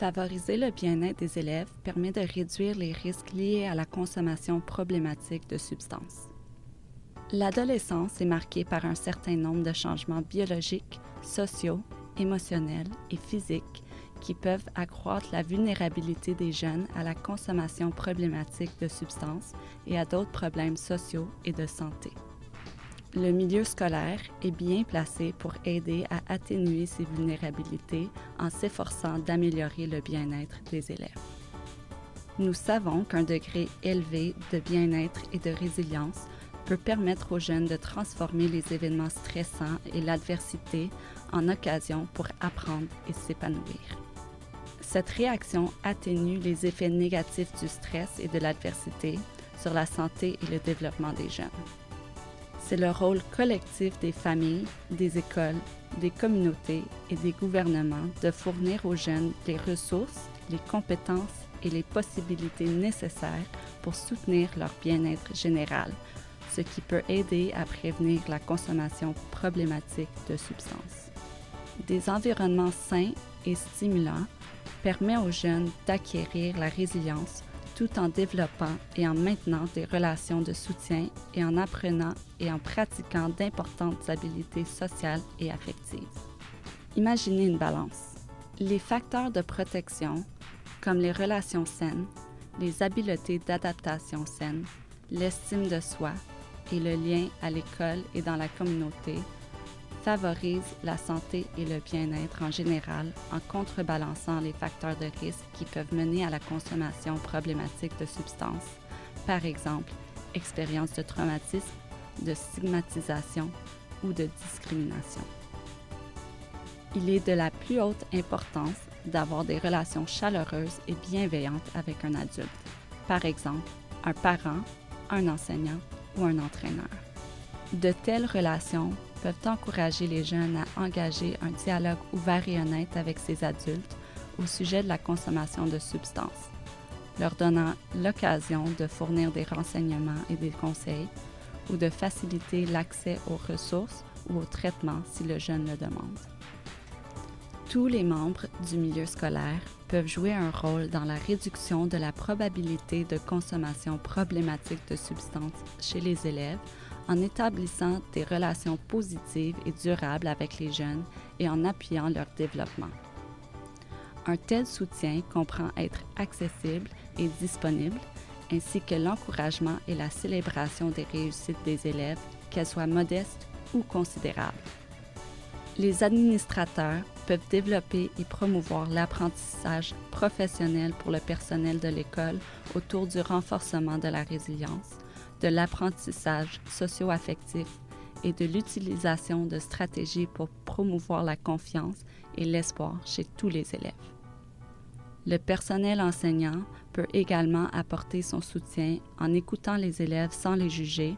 Favoriser le bien-être des élèves permet de réduire les risques liés à la consommation problématique de substances. L'adolescence est marquée par un certain nombre de changements biologiques, sociaux, émotionnels et physiques qui peuvent accroître la vulnérabilité des jeunes à la consommation problématique de substances et à d'autres problèmes sociaux et de santé. Le milieu scolaire est bien placé pour aider à atténuer ces vulnérabilités en s'efforçant d'améliorer le bien-être des élèves. Nous savons qu'un degré élevé de bien-être et de résilience peut permettre aux jeunes de transformer les événements stressants et l'adversité en occasion pour apprendre et s'épanouir. Cette réaction atténue les effets négatifs du stress et de l'adversité sur la santé et le développement des jeunes. C'est le rôle collectif des familles, des écoles, des communautés et des gouvernements de fournir aux jeunes les ressources, les compétences et les possibilités nécessaires pour soutenir leur bien-être général, ce qui peut aider à prévenir la consommation problématique de substances. Des environnements sains et stimulants permettent aux jeunes d'acquérir la résilience tout en développant et en maintenant des relations de soutien et en apprenant et en pratiquant d'importantes habiletés sociales et affectives. Imaginez une balance. Les facteurs de protection, comme les relations saines, les habiletés d'adaptation saines, l'estime de soi et le lien à l'école et dans la communauté, favorisent la santé et le bien-être en général en contrebalançant les facteurs de risque qui peuvent mener à la consommation problématique de substances, par exemple, expérience de traumatisme, de stigmatisation ou de discrimination. Il est de la plus haute importance d'avoir des relations chaleureuses et bienveillantes avec un adulte, par exemple, un parent, un enseignant ou un entraîneur. De telles relations peuvent encourager les jeunes à engager un dialogue ouvert et honnête avec ces adultes au sujet de la consommation de substances, leur donnant l'occasion de fournir des renseignements et des conseils ou de faciliter l'accès aux ressources ou aux traitements si le jeune le demande. Tous les membres du milieu scolaire peuvent jouer un rôle dans la réduction de la probabilité de consommation problématique de substances chez les élèves en établissant des relations positives et durables avec les jeunes et en appuyant leur développement. Un tel soutien comprend être accessible et disponible, ainsi que l'encouragement et la célébration des réussites des élèves, qu'elles soient modestes ou considérables. Les administrateurs peuvent développer et promouvoir l'apprentissage professionnel pour le personnel de l'école autour du renforcement de la résilience, de l'apprentissage socio-affectif et de l'utilisation de stratégies pour promouvoir la confiance et l'espoir chez tous les élèves. Le personnel enseignant peut également apporter son soutien en écoutant les élèves sans les juger,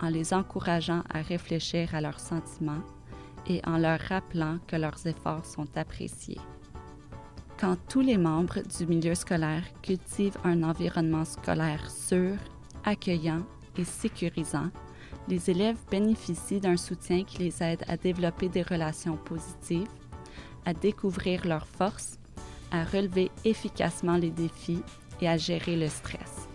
en les encourageant à réfléchir à leurs sentiments et en leur rappelant que leurs efforts sont appréciés. Quand tous les membres du milieu scolaire cultivent un environnement scolaire sûr, accueillant et sécurisant, les élèves bénéficient d'un soutien qui les aide à développer des relations positives, à découvrir leurs forces, à relever efficacement les défis et à gérer le stress.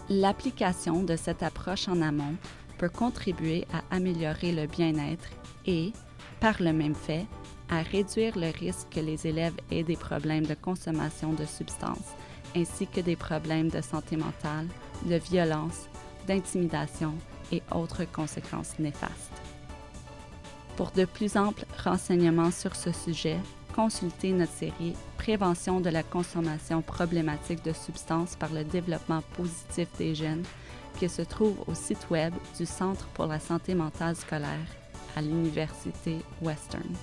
L'application de cette approche en amont peut contribuer à améliorer le bien-être et, par le même fait, à réduire le risque que les élèves aient des problèmes de consommation de substances ainsi que des problèmes de santé mentale, de violence, d'intimidation et autres conséquences néfastes. Pour de plus amples renseignements sur ce sujet, consultez notre série « Prévention de la consommation problématique de substances par le développement positif des jeunes » qui se trouve au site web du Centre pour la santé mentale scolaire à l'Université Western.